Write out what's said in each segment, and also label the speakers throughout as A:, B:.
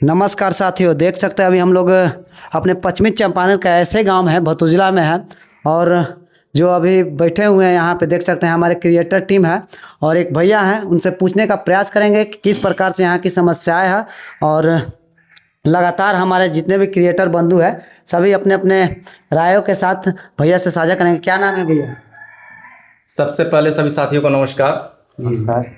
A: नमस्कार साथियों, देख सकते हैं अभी हम लोग अपने पश्चिमी चंपारण का ऐसे गांव है भतुजिला में है। और जो अभी बैठे हुए हैं यहाँ पे देख सकते हैं हमारे क्रिएटर टीम है और एक भैया हैं, उनसे पूछने का प्रयास करेंगे कि किस प्रकार से यहाँ की समस्याएं हैं। और लगातार हमारे जितने भी क्रिएटर बंधु हैं सभी अपने अपने रायों के साथ भैया से साझा करेंगे। क्या नाम है भैया?
B: सबसे पहले सभी साथियों को नमस्कार।
A: नमस्कार।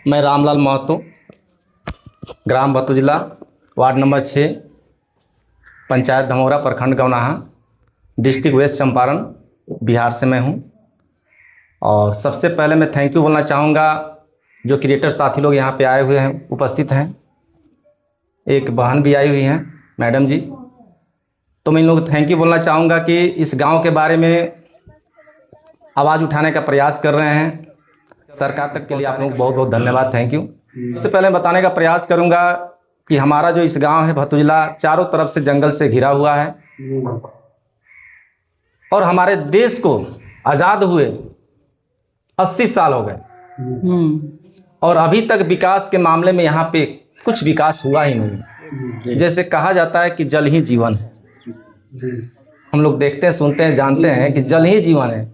B: मैं रामलाल महतो, ग्राम भतुजिला, वार्ड नंबर 6, पंचायत धमोरा, प्रखंड गौनाहा, डिस्ट्रिक्ट वेस्ट चंपारण, बिहार से मैं हूं। और सबसे पहले मैं थैंक यू बोलना चाहूँगा जो क्रिएटर साथी लोग यहाँ पे आए हुए हैं, उपस्थित हैं। एक बहन भी आई हुई हैं, मैडम जी। तो मैं इन लोग थैंक यू बोलना चाहूँगा कि इस गांव के बारे में आवाज़ उठाने का प्रयास कर रहे हैं। सरकार तक के लिए आप लोग बहुत बहुत धन्यवाद, थैंक यू। इससे पहले बताने का प्रयास करूंगा कि हमारा जो इस गांव है भतुजिला चारों तरफ से जंगल से घिरा हुआ है और हमारे देश को आज़ाद हुए 80 साल हो गए और अभी तक विकास के मामले में यहाँ पे कुछ विकास हुआ ही नहीं। जैसे कहा जाता है कि जल ही जीवन है। हम लोग देखते हैं, सुनते हैं, जानते हैं कि जल ही जीवन है,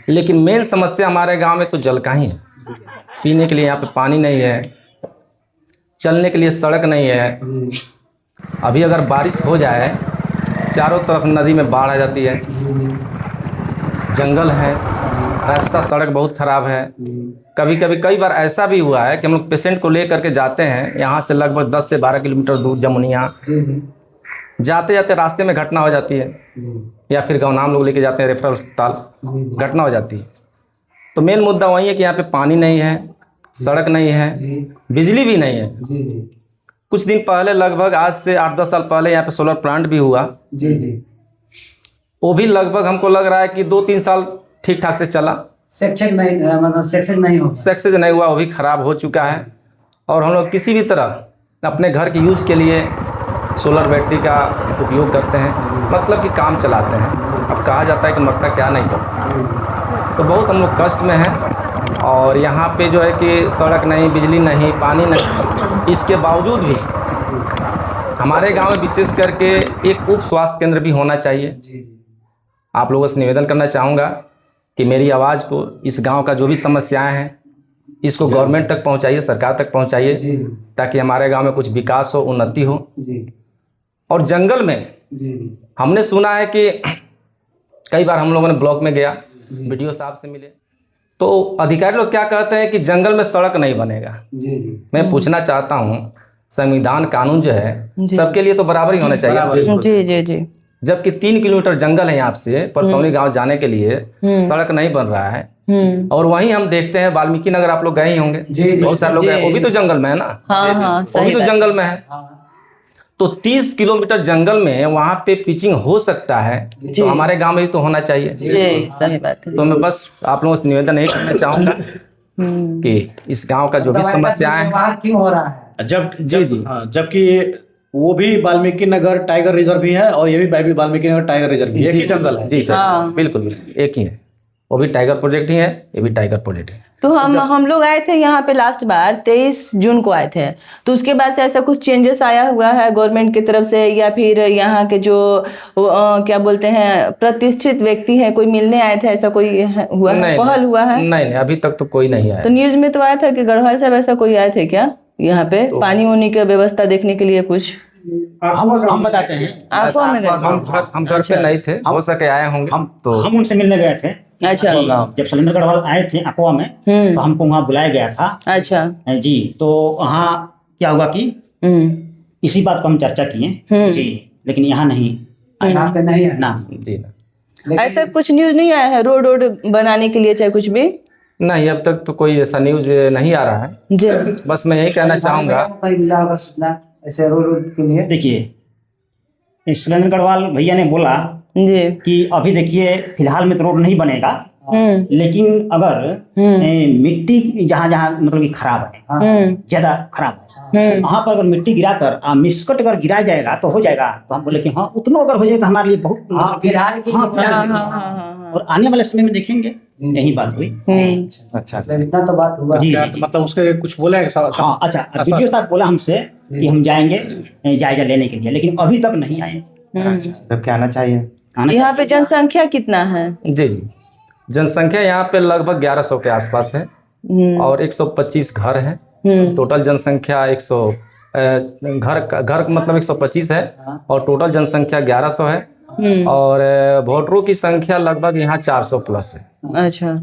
B: लेकिन मेन समस्या हमारे गांव में तो जल का ही है। पीने के लिए यहाँ पे पानी नहीं है, चलने के लिए सड़क नहीं है। अभी अगर बारिश हो जाए चारों तरफ नदी में बाढ़ आ जाती है, जंगल है, रास्ता सड़क बहुत ख़राब है। कई बार ऐसा भी हुआ है कि हम लोग पेशेंट को ले करके जाते हैं, यहाँ से लगभग 10 से 12 किलोमीटर दूर जमुनिया, जाते जाते रास्ते में घटना हो जाती है, या फिर गाँव नाम लोग लेके जाते हैं रेफरल अस्पताल, घटना हो जाती है। तो मेन मुद्दा वही है कि यहाँ पे पानी नहीं है, सड़क नहीं है, बिजली भी नहीं है। कुछ दिन पहले, लगभग आज से 8-10 साल पहले यहाँ पे सोलर प्लांट भी हुआ। वो भी लगभग हमको लग रहा है कि 2-3 साल ठीक ठाक से चला।
A: सक्सेस नहीं हुआ,
B: वो भी ख़राब हो चुका है। और हम लोग किसी भी तरह अपने घर के यूज़ के लिए सोलर बैटरी का उपयोग करते हैं, मतलब कि काम चलाते हैं। अब कहा जाता है कि मक्का क्या नहीं करता, तो बहुत हम लोग कष्ट में हैं। और यहाँ पे जो है कि सड़क नहीं, बिजली नहीं, पानी नहीं, इसके बावजूद भी हमारे गांव में विशेष करके एक उप स्वास्थ्य केंद्र भी होना चाहिए। आप लोगों से निवेदन करना चाहूँगा कि मेरी आवाज़ को, इस गांव का जो भी समस्याएं हैं, इसको गवर्नमेंट तक पहुंचाइए, सरकार तक पहुंचाइए, ताकि हमारे गांव में कुछ विकास हो, उन्नति हो। और जंगल में हमने सुना है कि कई बार हम लोगों ने ब्लॉक में गया, वीडियो साहब से मिले, तो अधिकारी लोग क्या कहते हैं कि जंगल में सड़क नहीं बनेगा। मैं पूछना चाहता हूँ, संविधान कानून जो है सबके लिए तो बराबर ही होना चाहिए।
C: जी।
B: जबकि 3 किलोमीटर जंगल है यहाँ से परसौनी गांव जाने के लिए, सड़क नहीं बन रहा है। और वहीं हम देखते हैं वाल्मीकि नगर, आप लोग गए ही होंगे, बहुत सारे लोग गए, वो भी तो जंगल में है ना। वो भी तो जंगल में है। तो 30 किलोमीटर जंगल में वहाँ पे पिचिंग हो सकता है, तो हमारे गांव में भी तो होना चाहिए।
C: सही बात है।
B: तो मैं बस आप लोगों से निवेदन यही करना चाहूँगा कि इस गांव का जो भी समस्याएं हैं,
A: क्यों हो रहा है?
D: जबकि वो भी वाल्मीकि नगर टाइगर रिजर्व भी है और ये भी वाल्मीकि नगर टाइगर रिजर्व भी, एक ही जंगल है।
B: जी सर, बिल्कुल एक ही है। वो भी टाइगर प्रोजेक्ट ही है, ये भी टाइगर प्रोजेक्ट है।
C: तो हम लोग आए थे यहाँ पे लास्ट बार 23 जून को आए थे, तो उसके बाद से ऐसा कुछ चेंजेस आया हुआ है गवर्नमेंट की तरफ से, या फिर यहाँ के जो क्या बोलते हैं प्रतिष्ठित व्यक्ति हैं, कोई मिलने आए थे, ऐसा कोई हुआ है, पहल हुआ है?
B: नहीं, अभी तक तो कोई नहीं आया।
C: तो न्यूज में तो आया था कि गढ़वाल साहब ऐसा कोई आए थे क्या यहाँ पे पानी वानी की व्यवस्था देखने के लिए? कुछ
D: हम बताते हैं।
C: आपको
B: हम घर पे नहीं थे, हो सके आए होंगे।
D: हम उनसे मिलने गए थे।
C: अच्छा।
D: जब शैलेंद्र गढ़वाल आए थे अकवा में, तो हमको वहाँ बुलाया गया था।
C: अच्छा
D: जी। तो वहाँ क्या हुआ कि इसी बात को हम चर्चा किए जी, लेकिन यहाँ नहीं,
A: यहाँ पे नहीं है
D: ना
B: जी ना।
C: ऐसा कुछ न्यूज नहीं आया है रोड बनाने के लिए, चाहे कुछ भी?
B: नहीं, अब तक तो कोई ऐसा न्यूज नहीं आ रहा है
C: जी।
B: बस मैं यही कहना चाहूँगा,
A: ऐसे रोड के लिए
D: देखिए, शैलेंद्र गढ़वाल भैया ने बोला
C: जी
D: कि अभी देखिए फिलहाल में तो रोड नहीं बनेगा, लेकिन अगर मिट्टी जहाँ जहाँ मतलब कि खराब है, ज्यादा खराब है, वहाँ पर अगर मिट्टी गिराकर मिसकट अगर गिराया जाएगा तो हो जाएगा। तो हम बोले कि हाँ, उतना अगर हो जाए तो हमारे लिए बहुत
A: फिलहाल की
D: और आने वाले समय में देखेंगे। यही बात हुई।
B: अच्छा,
A: इतना तो बात हुआ।
D: मतलब उसके कुछ बोला है? हाँ, अच्छा, वीडियो साहब बोला हमसे कि हम जाएंगे जायजा लेने के लिए, लेकिन अभी तक नहीं आए।
B: तब क्या आना चाहिए?
C: यहाँ पे जनसंख्या कितना है?
B: जी जी, जनसंख्या यहाँ पे लगभग 1100 के आसपास है और 125 घर है। टोटल जनसंख्या 100 घर मतलब 125 है और टोटल जनसंख्या 1100 है और वोटरों की संख्या लगभग यहाँ 400 प्लस है।
C: अच्छा,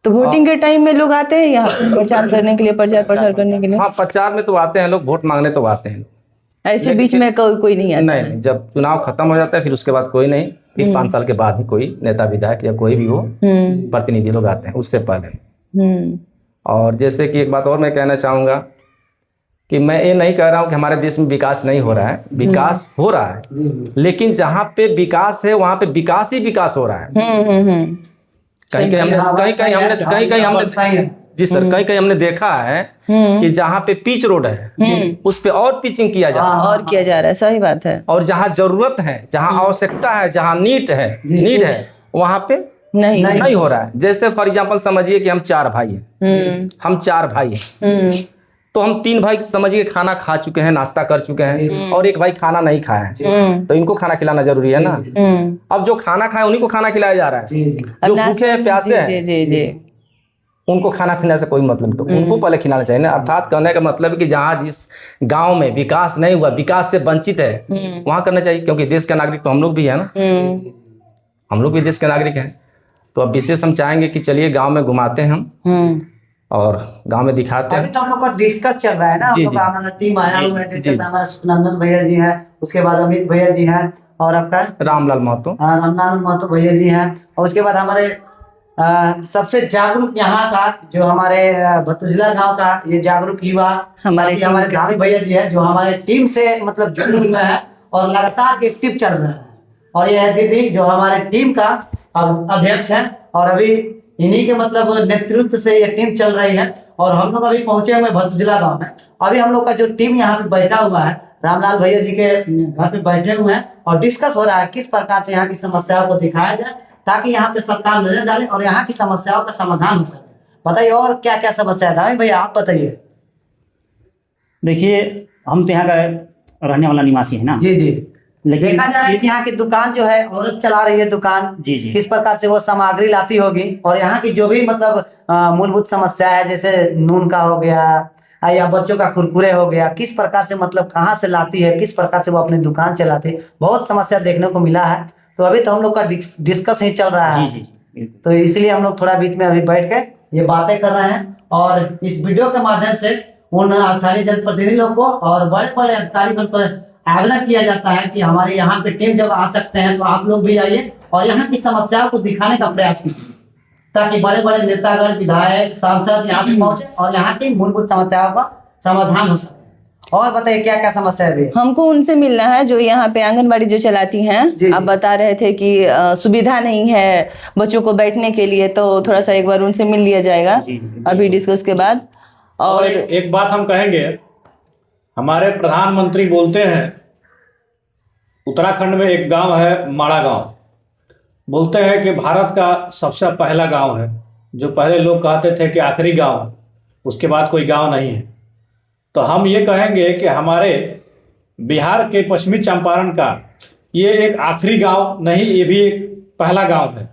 C: तो वोटिंग के टाइम में लोग आते हैं यहाँ पे प्रचार करने के लिए, प्रचार करने के लिए?
B: हाँ, प्रचार में तो आते हैं लोग, वोट मांगने तो आते हैं।
C: ऐसे बीच में कोई नहीं आता?
B: नहीं, जब चुनाव खत्म हो जाता है फिर उसके बाद कोई नहीं, फिर 5 साल के बाद ही कोई नेता विधायक या कोई भी हो प्रतिनिधि लोग आते हैं, उससे पहले। और जैसे कि एक बात और मैं कहना चाहूँगा कि मैं ये नहीं कह रहा हूँ कि हमारे देश में विकास नहीं हो रहा है, विकास हो रहा है, लेकिन जहाँ पे विकास है वहाँ पे विकास ही विकास हो रहा है। कहीं हमने जी सर, कहीं हमने देखा है कि जहाँ पे पिच रोड है उस पे और पिचिंग किया जा रहा है,
C: और किया जा रहा है, सही बात है।
B: और जहाँ जरूरत है, जहाँ आवश्यकता है, जहाँ नीड है वहाँ पे नहीं हो रहा है। जैसे फॉर एग्जांपल समझिए कि हम 4 भाई हैं, हम 4 भाई हैं, तो हम 3 भाई समझिए खाना खा चुके हैं, नाश्ता कर चुके हैं और एक भाई खाना नहीं खाया है, तो इनको खाना खिलाना जरूरी है ना। अब जो खाना खाए उन्हीं को खाना खिलाया जा रहा है, जो भूखे हैं प्यासे हैं उनको खाना खिलाने से कोई मतलब नहीं, तो उनको पहले खिलाना चाहिए ना। अर्थात कहने का मतलब है कि जहाँ जिस गांव में विकास नहीं हुआ, विकास से वंचित है, वहां करना चाहिए, क्योंकि देश का नागरिक तो हम लोग भी है ना, हम लोग भी देश के नागरिक हैं। तो अब विशेष हम चाहेंगे कि चलिए गांव में घुमाते हैं हम और गांव में दिखाते हैं।
A: अभी तो हम लोग का डिस्कस चल रहा है ना, हम लोग का हमारा टीम आया हुआ है, हमारा सुनंदन भैया जी है, उसके बाद अमित भैया जी हैं और आपका
B: रामलाल महतो,
A: रामलाल महतो भैया जी हैं, और उसके बाद हमारे सबसे जागरूक यहाँ का जो हमारे भतुजला गांव का ये जागरूक युवा हमारे धामी भैया जी है, जो हमारे टीम से मतलब जुड़े हुए हैं और लगातार एक्टिव चल रहे हैं। और ये दीदी जो हमारे टीम का अध्यक्ष है और अभी इन्हीं के मतलब नेतृत्व से ये टीम चल रही है। और हम लोग अभी पहुंचे हुए भतुजला गांव में। अभी हम लोग का जो टीम यहाँ पे बैठा हुआ है, रामलाल भैया जी के घर पे बैठे हुए हैं और डिस्कस हो रहा है किस प्रकार से यहाँ की समस्याओं को दिखाया जाए, ताकि यहाँ पे सरकार नजर डाले और यहाँ की समस्याओं का समाधान हो सके। बताइए और क्या क्या समस्या है भैया, आप बताइए।
D: देखिए, हम तो यहाँ का रहने वाला निवासी है ना।
A: जी जी,
D: लेकिन
A: देखा जा रहा है कि यहाँ की दुकान जो है औरत चला रही है दुकान,
D: जी जी,
A: किस प्रकार से वो सामग्री लाती होगी और यहाँ की जो भी मतलब मूलभूत समस्या है, जैसे नून का हो गया या बच्चों का कुरकुरे हो गया, किस प्रकार से मतलब कहाँ से लाती है, किस प्रकार से वो अपनी दुकान चलाती है, बहुत समस्या देखने को मिला है। तो अभी तो हम लोग का डिस्कस ही चल रहा है, तो इसलिए हम लोग थोड़ा बीच में अभी बैठ के ये बातें कर रहे हैं और इस वीडियो के माध्यम से उन स्थानीय जनप्रतिनिधि लोग को और बड़े बड़े अधिकारियों को आग्रह किया जाता है कि हमारे यहाँ पे टीम जब आ सकते हैं तो आप लोग भी आइए और यहाँ की समस्याओं को दिखाने का प्रयास कीजिए, ताकि बड़े बड़े नेतागण, विधायक, सांसद यहाँ पे पहुंचे और यहाँ की मूलभूत समस्याओं का समाधान हो सके। और बताइए क्या क्या समस्या है?
C: हमको उनसे मिलना है जो यहाँ पे आंगनबाड़ी जो चलाती हैं। आप बता रहे थे कि सुविधा नहीं है बच्चों को बैठने के लिए, तो थोड़ा सा एक बार उनसे मिल लिया जाएगा अभी डिस्कस के बाद। और
E: एक बात हम कहेंगे, हमारे प्रधानमंत्री बोलते हैं, उत्तराखंड में एक गांव है माड़ा गांव, बोलते हैं कि भारत का सबसे पहला गांव है, जो पहले लोग कहते थे कि आखिरी गांव है, उसके बाद कोई गांव नहीं है। तो हम ये कहेंगे कि हमारे बिहार के पश्चिमी चंपारण का ये एक आखिरी गांव नहीं, ये भी एक पहला गांव है,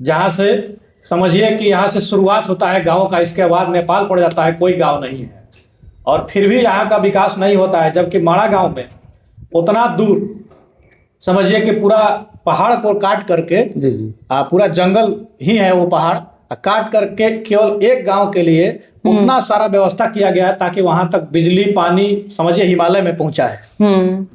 E: जहां से समझिए कि यहाँ से शुरुआत होता है गांव का, इसके बाद नेपाल पड़ जाता है, कोई गांव नहीं है। और फिर भी यहाँ का विकास नहीं होता है, जबकि माड़ा गांव में उतना दूर समझिए कि पूरा पहाड़ को काट करके पूरा जंगल ही है, वो पहाड़ काट करके केवल एक गांव के लिए उतना सारा व्यवस्था किया गया है, ताकि वहां तक बिजली पानी समझिए हिमालय में पहुंचा है।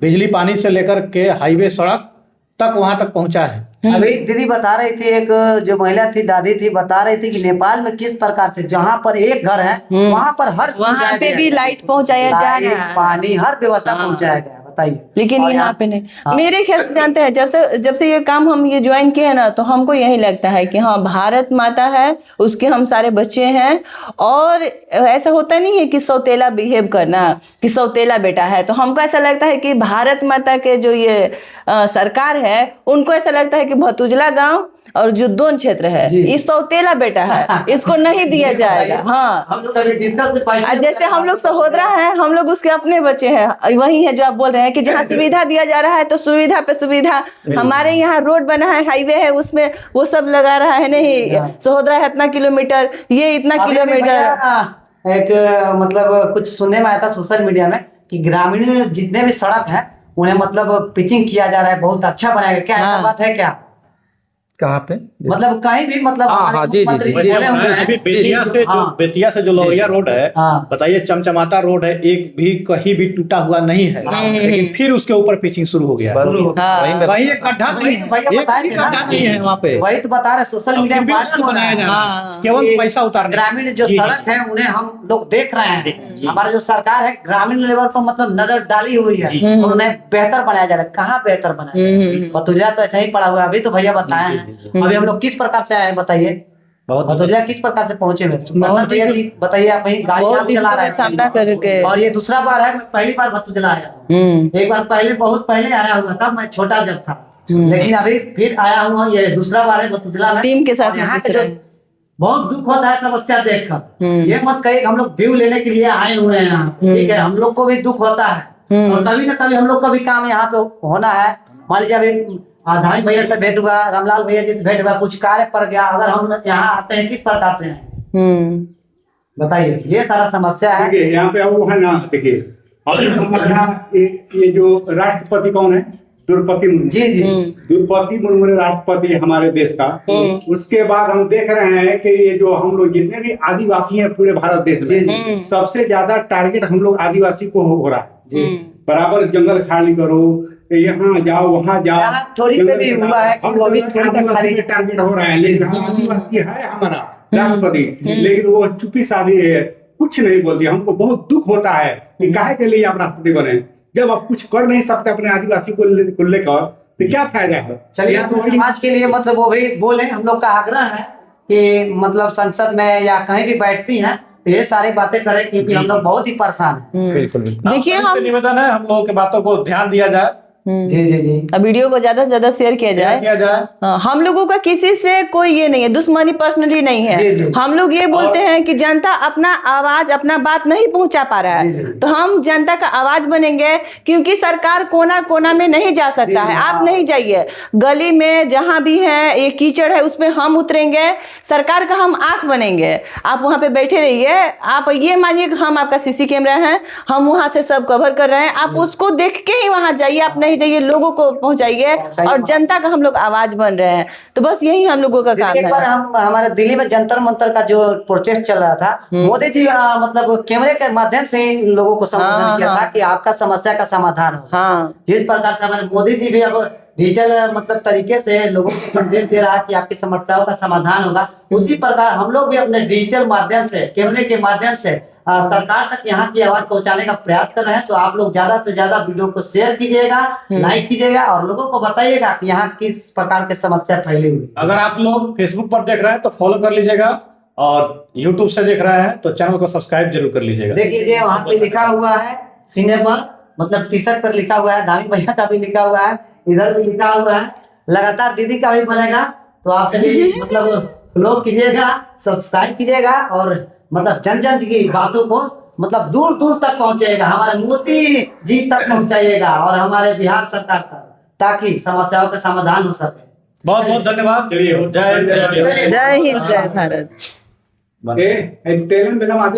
E: बिजली पानी से लेकर के हाईवे सड़क तक वहां तक पहुंचा है।
A: अभी दीदी बता रही थी, एक जो महिला थी, दादी थी, बता रही थी कि नेपाल में किस प्रकार से जहाँ पर एक घर है वहाँ पर वहाँ
C: पे भी लाइट पहुँचाया जा रहा है,
A: पानी हर व्यवस्था पहुँचाया गया। बताइए।
C: लेकिन यहाँ पे नहीं। मेरे ख्याल से जानते हैं, जब से ये काम हम ये ज्वाइन किए ना, तो हमको यही लगता है कि हाँ, भारत माता है, उसके हम सारे बच्चे हैं। और ऐसा होता नहीं है कि सौतेला बिहेव करना, कि सौतेला बेटा है। तो हमको ऐसा लगता है कि भारत माता के जो ये सरकार है, उनको ऐसा लगता है कि भतुजला गांव और जो दोन क्षेत्र है
A: जी।
C: ये सौतेला बेटा है, इसको नहीं दिया जाएगा। हाँ,
A: हम लोग अभी डिस्कस
C: जैसे हम लोग सहोदरा हैं, हम लोग उसके अपने बच्चे हैं। वही है जो आप बोल रहे हैं कि जहाँ सुविधा दिया जा रहा है तो सुविधा पे सुविधा। हमारे यहाँ रोड बना है, हाईवे है, उसमें वो सब लगा रहा है। नहीं, सहोदरा है इतना किलोमीटर, ये इतना किलोमीटर।
A: एक मतलब कुछ सुनने में आया था सोशल मीडिया में कि ग्रामीण जितने भी सड़क है उन्हें मतलब पिचिंग किया जा रहा है, बहुत अच्छा बनाया गया। क्या ऐसा बात है क्या?
B: कहाँ पे?
A: मतलब कहीं भी मतलब
B: हाँ,
A: हमारे
B: हाँ, जी, जी,
A: मुख्यमंत्री
B: जी।
A: जी बोले हुए हैं
E: अभी बेतिया
A: कि
E: से जो
A: हाँ,
E: बेतिया से जो लोहिया रोड है,
A: हाँ।
E: बताइए, चमचमाता रोड है, एक भी कहीं भी टूटा हुआ नहीं है, लेकिन फिर उसके ऊपर पिचिंग शुरू हो गया।
B: वहीं में
E: वहीं एक गड्ढा नहीं है,
A: भैया
E: एक
A: बताए
E: भी
A: थे ना।
E: गड्ढा नहीं है वहाँ पे।
A: वही तो बता रहे सोशल मीडिया में वायरल हो रहा है।
C: हाँ।
E: केवल पैसा उतारने।
A: ग्रामीण जो
E: जी,
A: सड़क है उन्हें हम लोग देख रहे हैं। हमारा जो सरकार है ग्रामीण लेवल पर मतलब नजर डाली हुई है और उन्हें बेहतर बनाया जा रहा है। कहाँ बेहतर बनाया? बतौलिया तो ऐसा ही पड़ा हुआ है। अभी तो भैया बताए हैं। अभी हम लोग किस प्रकार से आए बताइए? बतौलिया किस प्रकार से पहुंचे हुए? मतलब भैया जी बताइए, आप वही गाड़ी
C: बहुत
A: आप चला रहे
C: दिक्कत का सामना करके।
A: हैं और ये दूसरा बार है, मैं पहली बार बतौलिया आया हूँ। एक बार पहले बहुत पहले आया हुआ था, मैं छोटा जब था, लेकिन अभी फिर आया हूँ। ये दूसरा बार है बतौलिया में
C: टीम के साथ
A: और यहाँ
C: में
A: के
C: दूसरा
A: जो बहुत दुख होता है समस्या देखकर। ये मत कहिए कि हम लोग व्यू लेने के लिए आए हुए हैं यहाँ पे, ठीक है? हम लोग को भी दुख होता है और कभी ना कभी हम लोग का भी काम यहाँ पे होना है। मान लीजिए अभी धामी भैया से भेंट हुआ, रामलाल भैया जी से भेंट हुआ, कुछ कार्य पड़ गया, अगर हम यहाँ आते हैं किस प्रकार से हैं? बताइए, ये सारा समस्या है।
F: देखिए यहाँ पे वो है ना, देखिए और हमारे यहाँ ये जो राष्ट्रपति कौन है? द्रौपदी मुर्मू।
A: जी जी
F: द्रौपदी मुर्मू राष्ट्रपति है हमारे देश का। उसके बाद हम देख रहे हैं कि ये जो हम लोग जितने भी आदिवासी हैं पूरे भारत देश में, सबसे ज्यादा टारगेट हम लोग आदिवासी को हो रहा है। बराबर जंगल खाली करो, यहाँ जाओ वहाँ जाओ।
A: यहाँ थोड़ी पे भी हुआ है कि वो अभी थोड़ी तक खाली
F: टारगेट हो रहा है, लेकिन आदिवासी है हमारा राष्ट्रपति, लेकिन वो चुप्पी साधी है, कुछ नहीं बोलती। हमको बहुत दुख होता है कि काहे के लिए आप राष्ट्रपति बने जब आप कुछ कर नहीं सकते अपने आदिवासी को लेकर, तो क्या फायदा है?
A: चलिए अपने समाज के लिए मतलब वो भी बोले। हम लोग का आग्रह है कि मतलब संसद में या कहीं भी बैठती हैं तो ये सारी बातें करें, क्योंकि हम लोग बहुत ही परेशान हैं।
B: बिल्कुल बिल्कुल।
C: देखिए हम
E: निवेदन है, हम लोगों की बातों को ध्यान दिया जाए,
A: जी जी जी।
C: अब वीडियो को ज्यादा से ज्यादा शेयर किया जाए। हाँ, हम लोगों का किसी से कोई ये नहीं है, दुश्मनी पर्सनली नहीं
A: जी,
C: है।
A: जी।
C: हम लोग ये बोलते हैं कि जनता अपना आवाज, अपना बात नहीं पहुंचा पा रहा
A: जी, जी।
C: है, तो हम जनता का आवाज बनेंगे। क्योंकि सरकार कोना कोना में नहीं जा सकता है। आप नहीं जाइए, गली में जहां भी है ये कीचड़ है उसमें हम उतरेंगे, सरकार का हम आंख बनेंगे। आप वहां पे बैठे रहिए, आप ये मानिए कि हम आपका सीसी कैमरा है, हम वहां से सब कवर कर रहे हैं, आप उसको देख के ही वहां जाइए। आप नहीं जाइए, लोगों को पहुंचाइए और जनता का हम लोग आवाज बन रहे हैं। तो बस यही हम लोगों का काम
A: एक बार
C: है।
A: हम हमारे दिल्ली में जंतर मंतर का जो प्रोटेस्ट चल रहा था, मोदी जी मतलब कैमरे के माध्यम से इन लोगों को संबोधन किया था कि आपका समस्या का समाधान हो।
C: हाँ,
A: जिस प्रकार से हमारे मोदी जी भी अब डिजिटल मतलब तरीके से लोगों को संदेश दे रहा है कि आपकी समस्याओं का समाधान होगा, उसी प्रकार हम लोग भी अपने डिजिटल माध्यम से, कैमरे के माध्यम से सरकार तक यहाँ की आवाज पहुंचाने का प्रयास कर रहे हैं। तो आप लोग ज्यादा से ज्यादा वीडियो को शेयर कीजिएगा, लाइक कीजिएगा और लोगों को बताइएगा कि यहाँ किस प्रकार की समस्या फैली हुई।
E: अगर आप लोग फेसबुक पर देख रहे हैं तो फॉलो कर लीजिएगा, और यूट्यूब से देख रहे हैं तो चैनल को सब्सक्राइब जरूर कर लीजिएगा।
A: देखिए वहाँ पे लिखा हुआ है सिनेमा, मतलब टी शर्ट पर लिखा हुआ है, धामी भैया का भी लिखा हुआ है, इधर भी लिखा हुआ है, लगातार दीदी का भी बनेगा। तो आप सभी मतलब फॉलो कीजिएगा, सब्सक्राइब कीजिएगा और मतलब जन जन की बातों को मतलब दूर दूर तक पहुंचाइएगा, हमारे मोदी जी तक पहुंचाइएगा और हमारे बिहार सरकार तक, ताकि समस्याओं का समाधान हो सके।
E: बहुत बहुत धन्यवाद। जय
C: जय हिंद, जय भारत।
F: तेलंगाना